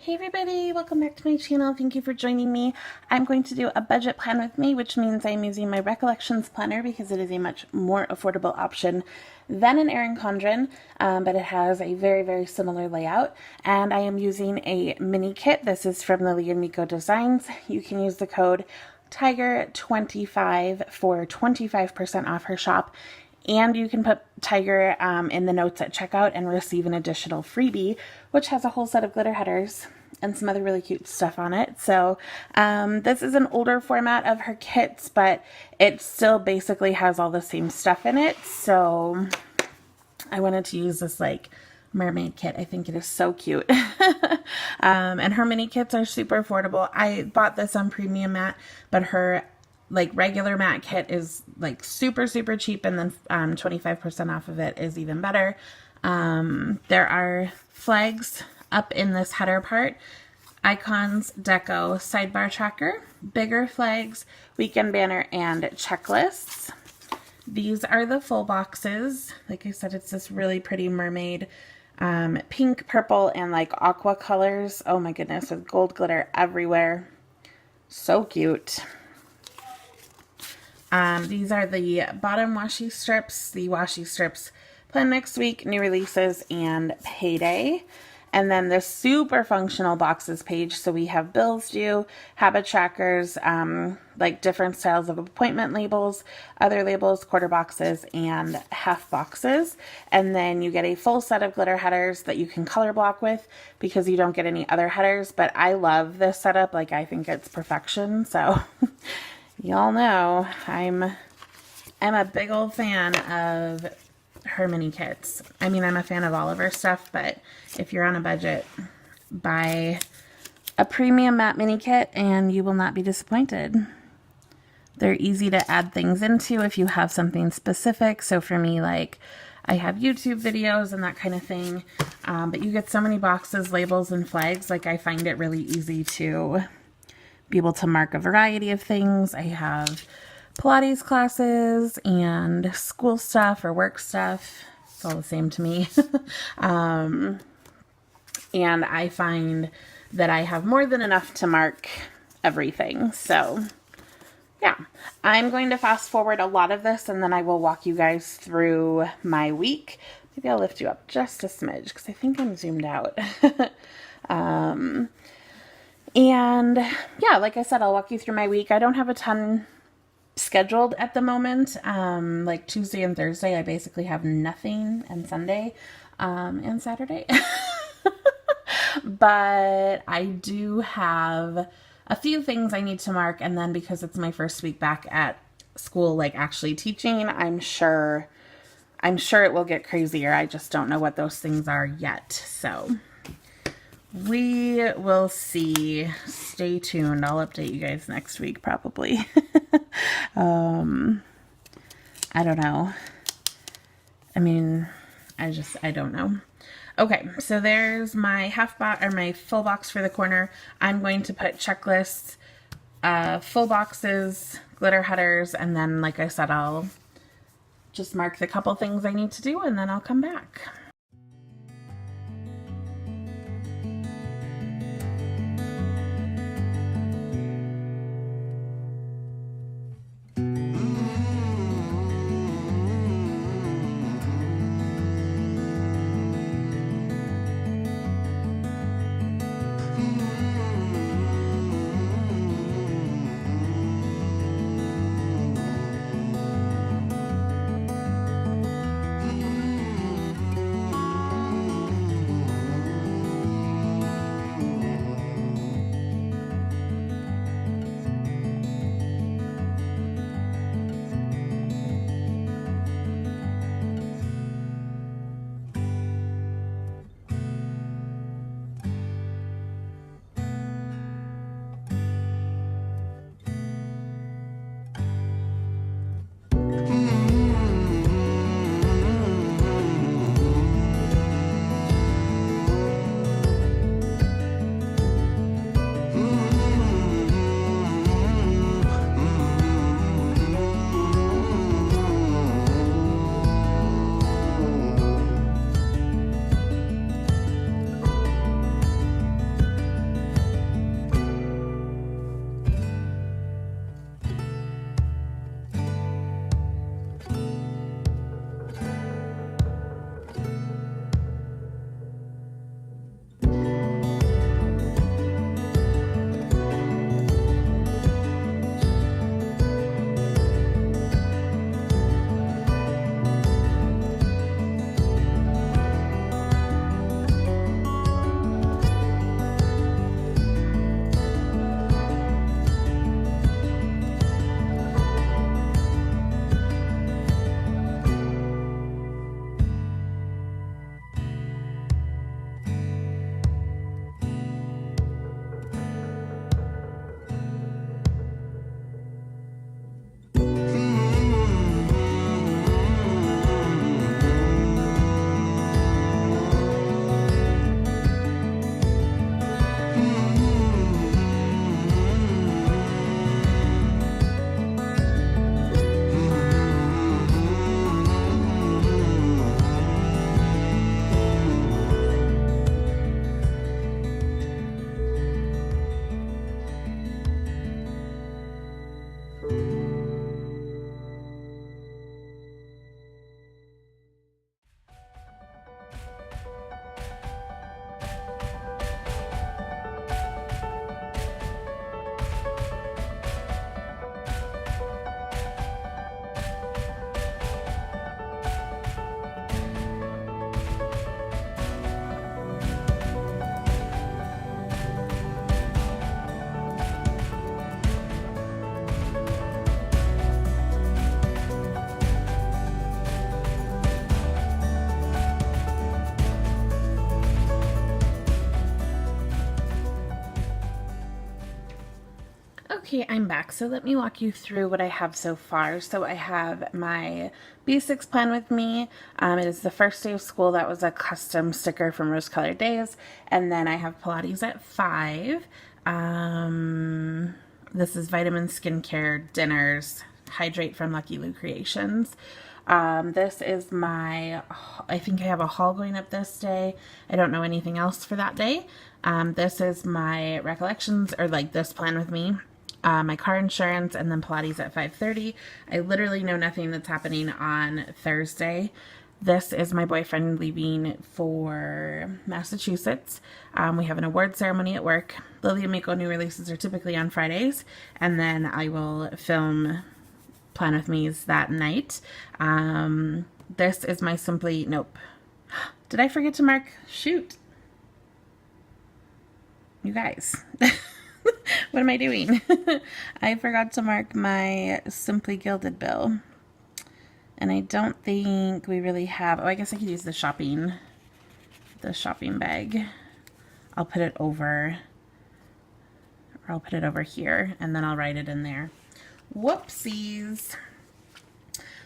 Hey everybody, welcome back to my channel. Thank you for joining me. I'm going to do a budget plan with me, which means I'm using my Recollections planner because it is a much more affordable option than an Erin Condren, but it has a very similar layout. And I am using a mini kit. This is from the Meeko Designs. You can use the code Tiger25 for 25% off her shop. And you can put Tiger in the notes at checkout and receive an additional freebie, which has a whole set of glitter headers and some other really cute stuff on it. So this is an older format of her kits, but it still basically has all the same stuff in it. So I wanted to use this like mermaid kit. I think it is so cute. And her mini kits are super affordable. I bought this on Premium Matte, but her like regular matte kit is like super cheap, and then 25% off of it is even better. There are flags up in this header part: icons, deco, sidebar tracker, bigger flags, weekend banner, and checklists. These are the full boxes. Like I said, it's this really pretty mermaid pink, purple, and like aqua colors. Oh my goodness, with gold glitter everywhere. So cute. These are the bottom washi strips. The washi strips planned next week, new releases, and payday. And then the super functional boxes page. So we have bills due, habit trackers, like different styles of appointment labels, other labels, quarter boxes, and half boxes. And then you get a full set of glitter headers that you can color block with because you don't get any other headers. But I love this setup. Like, I think it's perfection. So y'all know I'm a big old fan of her mini kits. I mean, I'm a fan of all of her stuff, but if you're on a budget, buy a Premium Matte mini kit and you will not be disappointed. They're easy to add things into if you have something specific. So for me, like, I have YouTube videos and that kind of thing, but you get so many boxes, labels, and flags. Like, I find it really easy to be able to mark a variety of things. I have Pilates classes and school stuff or work stuff. It's all the same to me. And I find that I have more than enough to mark everything. So yeah, I'm going to fast forward a lot of this and then I will walk you guys through my week. Maybe I'll lift you up just a smidge because I think I'm zoomed out. And yeah, like I said, I'll walk you through my week. I don't have a ton scheduled at the moment. Like Tuesday and Thursday, I basically have nothing, and Sunday, and Saturday. But I do have a few things I need to mark, and then because it's my first week back at school, like actually teaching, I'm sure it will get crazier. I just don't know what those things are yet. So we will see. Stay tuned. I'll update you guys next week probably. I don't know. I mean, I don't know. Okay, so there's my half box or my full box for the corner. I'm going to put checklists, full boxes, glitter headers, and then, like I said, I'll just mark the couple things I need to do and then I'll come back. Okay, I'm back. So let me walk you through what I have so far. So I have my B6 plan with me. It is the first day of school. That was a custom sticker from Rose Colored Days. And then I have Pilates at 5. This is Vitamin Skincare Dinners Hydrate from Lucky Lou Creations. This is my, I think I have a haul going up this day. I don't know anything else for that day. This is my recollections, or like this plan with me. My car insurance, and then Pilates at 5:30. I literally know nothing that's happening on Thursday. This is my boyfriend leaving for Massachusetts. We have an award ceremony at work. Lily and Meeko new releases are typically on Fridays, and then I will film Plan With Me's that night. This is my nope. Did I forget to mark? Shoot. You guys. What am I doing? I forgot to mark my Simply Gilded bill. And I don't think we really have, oh, I guess I could use the shopping bag. I'll put it over, or I'll put it over here, and then I'll write it in there. Whoopsies.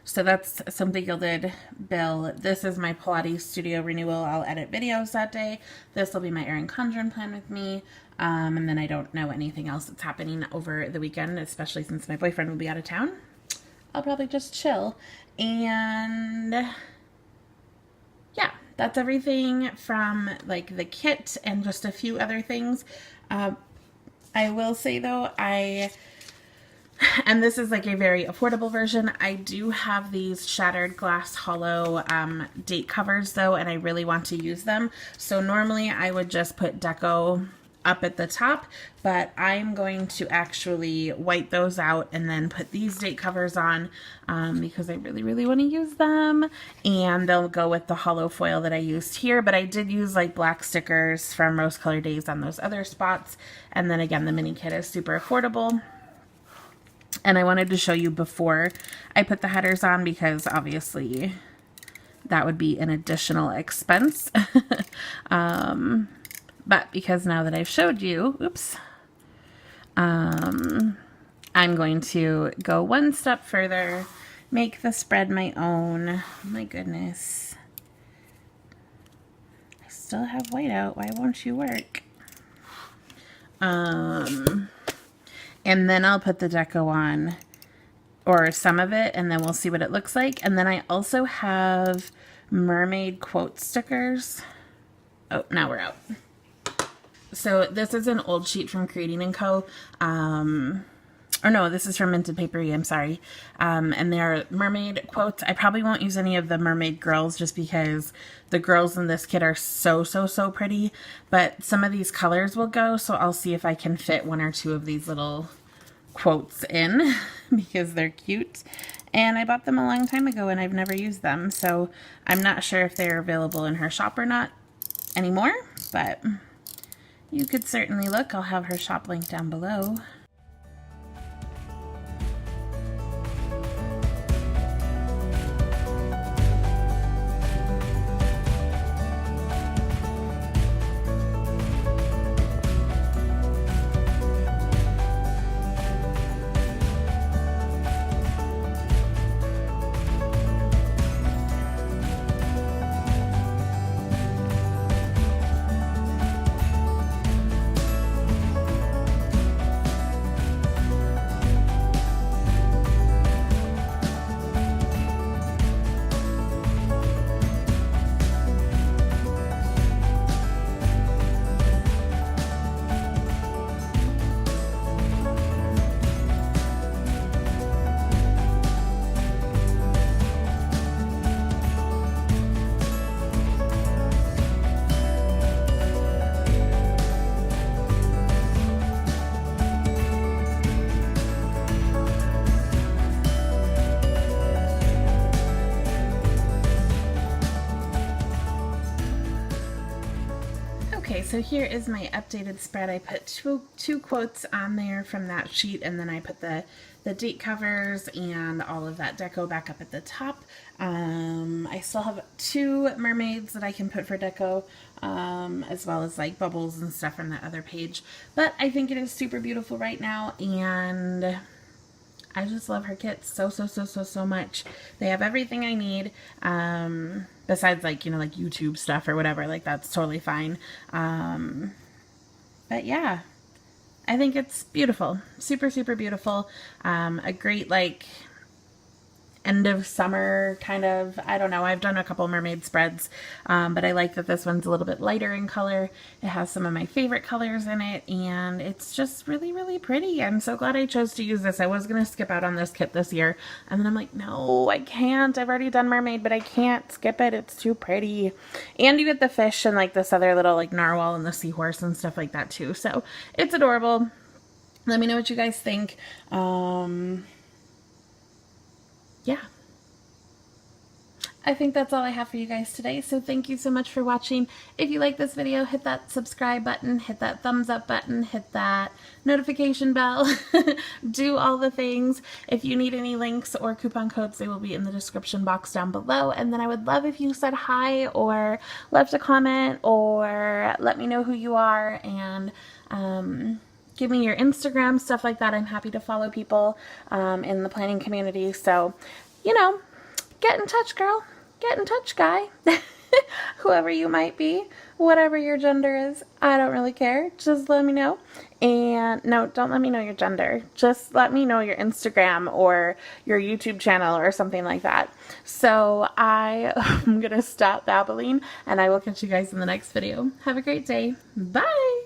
So that's Simply Gilded bill. This is my Pilates studio renewal. I'll edit videos that day. This will be my Erin Condren plan with me. And then I don't know anything else that's happening over the weekend, especially since my boyfriend will be out of town. I'll probably just chill. And yeah, that's everything from like the kit and just a few other things. I will say though, and this is like a very affordable version. I do have these shattered glass hollow date covers though, and I really want to use them. So normally I would just put deco up at the top, but I'm going to actually white those out and then put these date covers on because I really want to use them, and they'll go with the hollow foil that I used here. But I did use like black stickers from Rose Colored Days on those other spots, and then again the mini kit is super affordable. And I wanted to show you before I put the headers on because obviously that would be an additional expense. But because now that I've showed you, oops, I'm going to go one step further, make the spread my own. Oh my goodness. I still have white out. Why won't you work? And then I'll put the deco on, or some of it, and then we'll see what it looks like. And then I also have mermaid quote stickers. Oh, now we're out. So this is an old sheet from Creating & Co. Or no, this is from Minted Papery, I'm sorry. And they're mermaid quotes. I probably won't use any of the mermaid girls just because the girls in this kit are so pretty. But some of these colors will go, so I'll see if I can fit one or two of these little quotes in because they're cute. And I bought them a long time ago and I've never used them. So I'm not sure if they're available in her shop or not anymore, but you could certainly look. I'll have her shop link down below. Okay, so here is my updated spread. I put two quotes on there from that sheet, and then I put the date covers and all of that deco back up at the top. I I still have 2 mermaids that I can put for deco, as well as like bubbles and stuff from that other page. But I think it is super beautiful right now, and I just love her kits so much. They have everything I need, besides like, you know, like YouTube stuff or whatever, like that's totally fine. But yeah, I think it's beautiful. Super beautiful. A great like end of summer kind of, I don't know, I've done a couple mermaid spreads, but I like that this one's a little bit lighter in color. It has some of my favorite colors in it, and it's just really pretty. I'm so glad I chose to use this. I was going to skip out on this kit this year, and then I'm like, no, I can't. I've already done mermaid, but I can't skip it. It's too pretty. And you get the fish and like this other little like narwhal and the seahorse and stuff like that too. So it's adorable. Let me know what you guys think. Yeah, I think that's all I have for you guys today. So thank you so much for watching. If you like this video, hit that subscribe button, hit that thumbs up button, hit that notification bell, do all the things. If you need any links or coupon codes, they will be in the description box down below. And then I would love if you said hi or left a comment or let me know who you are, and give me your Instagram, stuff like that. I'm happy to follow people in the planning community. So, you know, get in touch, girl. Get in touch, guy. Whoever you might be, whatever your gender is, I don't really care. Just let me know. And no, don't let me know your gender. Just let me know your Instagram or your YouTube channel or something like that. So I am going to stop babbling, and I will catch you guys in the next video. Have a great day. Bye.